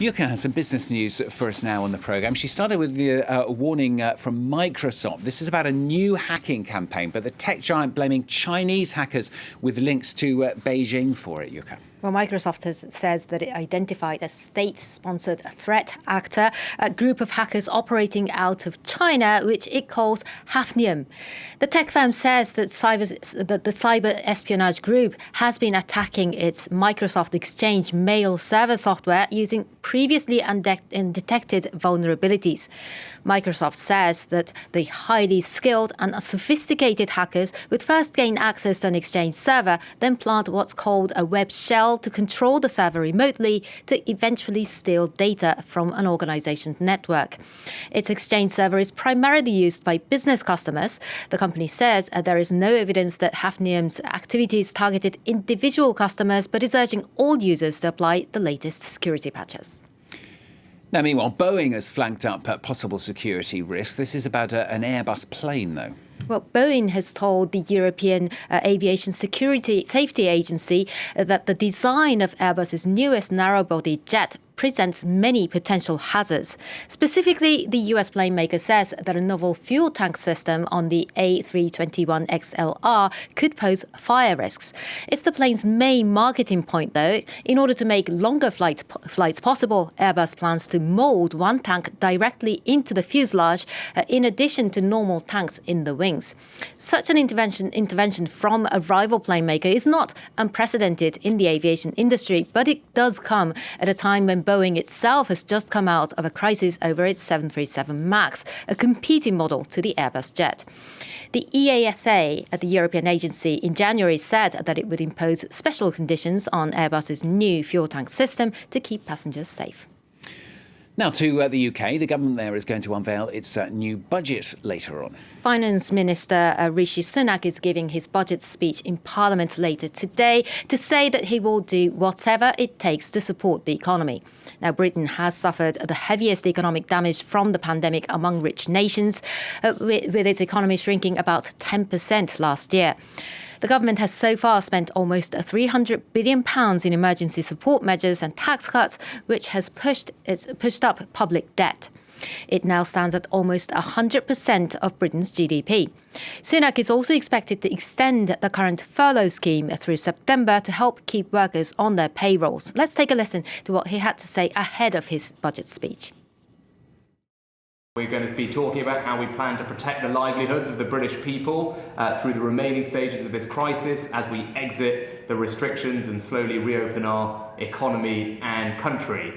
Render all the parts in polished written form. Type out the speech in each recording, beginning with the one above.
Yuka has some business news for us now on the programme. She started with the warning from Microsoft. This is about a new hacking campaign, but the tech giant blaming Chinese hackers with links to Beijing for it, Yuka. Well, Microsoft says that it identified a state-sponsored threat actor, a group of hackers operating out of China, which it calls Hafnium. The tech firm says that the cyber espionage group has been attacking its Microsoft Exchange mail server software using previously undetected vulnerabilities. Microsoft says that the highly skilled and sophisticated hackers would first gain access to an Exchange server, then plant what's called a web shell to control the server remotely to eventually steal data from an organization's network. Its Exchange server is primarily used by business customers. The company says there is no evidence that Hafnium's activities targeted individual customers, but is urging all users to apply the latest security patches. Now, meanwhile, Boeing has flagged up possible security risks. This is about an Airbus plane, though. Well, Boeing has told the European Aviation Safety Agency that the design of Airbus's newest narrow-body jet presents many potential hazards. Specifically, the US plane maker says that a novel fuel tank system on the A321XLR could pose fire risks. It's the plane's main marketing point, though. In order to make longer flights possible, Airbus plans to mold one tank directly into the fuselage, in addition to normal tanks in the wings. Such an intervention from a rival plane maker is not unprecedented in the aviation industry, but it does come at a time when Boeing itself has just come out of a crisis over its 737 MAX, a competing model to the Airbus jet. The EASA at the European agency in January said that it would impose special conditions on Airbus's new fuel tank system to keep passengers safe. Now to the UK. The government there is going to unveil its new budget later on. Finance Minister Rishi Sunak is giving his budget speech in Parliament later today to say that he will do whatever it takes to support the economy. Now, Britain has suffered the heaviest economic damage from the pandemic among rich nations, with its economy shrinking about 10% last year. The government has so far spent almost £300 billion in emergency support measures and tax cuts, which has pushed up public debt. It now stands at almost 100% of Britain's GDP. Sunak is also expected to extend the current furlough scheme through September to help keep workers on their payrolls. Let's take a listen to what he had to say ahead of his budget speech. We're going to be talking about how we plan to protect the livelihoods of the British people through the remaining stages of this crisis as we exit the restrictions and slowly reopen our economy and country.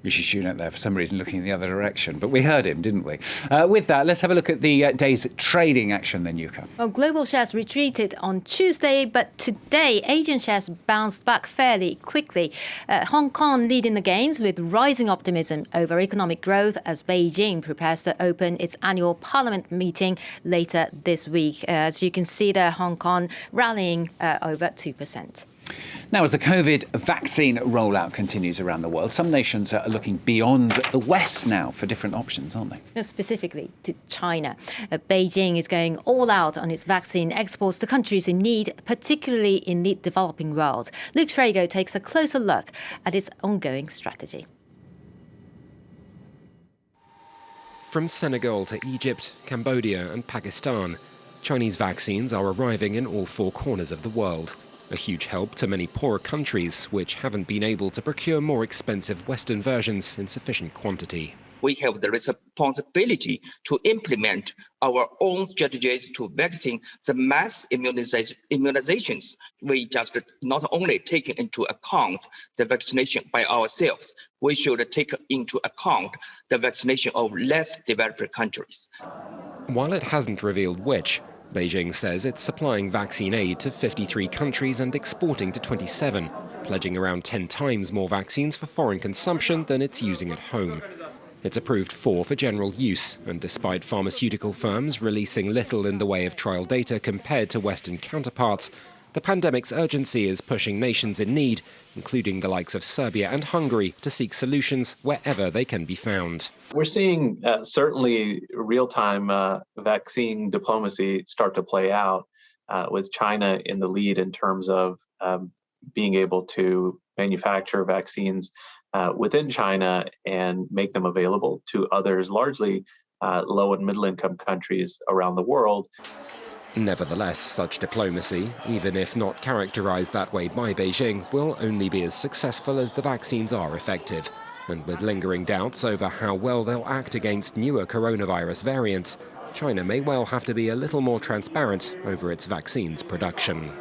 Rishi Sunak there, for some reason, looking in the other direction. But we heard him, didn't we? With that, let's have a look at the day's trading action then, Yuka. Well, global shares retreated on Tuesday, but today Asian shares bounced back fairly quickly. Hong Kong leading the gains with rising optimism over economic growth as Beijing prepares to open its annual parliament meeting later this week. As you can see there, Hong Kong rallying over 2%. Now, as the COVID vaccine rollout continues around the world, some nations are looking beyond the West now for different options, aren't they? Specifically to China. Beijing is going all out on its vaccine exports to countries in need, particularly in the developing world. Luke Trago takes a closer look at its ongoing strategy. From Senegal to Egypt, Cambodia and Pakistan, Chinese vaccines are arriving in all four corners of the world. A huge help to many poorer countries which haven't been able to procure more expensive Western versions in sufficient quantity. We have the responsibility to implement our own strategies to vaccine the mass immunizations. We just not only take into account the vaccination by ourselves, we should take into account the vaccination of less developed countries. While it hasn't revealed which, Beijing says it's supplying vaccine aid to 53 countries and exporting to 27, pledging around 10 times more vaccines for foreign consumption than it's using at home. It's approved 4 for general use, and despite pharmaceutical firms releasing little in the way of trial data compared to Western counterparts, the pandemic's urgency is pushing nations in need, including the likes of Serbia and Hungary, to seek solutions wherever they can be found. We're seeing certainly real-time vaccine diplomacy start to play out, with China in the lead in terms of being able to manufacture vaccines within China and make them available to others, largely low and middle income countries around the world. Nevertheless, such diplomacy, even if not characterized that way by Beijing, will only be as successful as the vaccines are effective. And with lingering doubts over how well they'll act against newer coronavirus variants, China may well have to be a little more transparent over its vaccines production.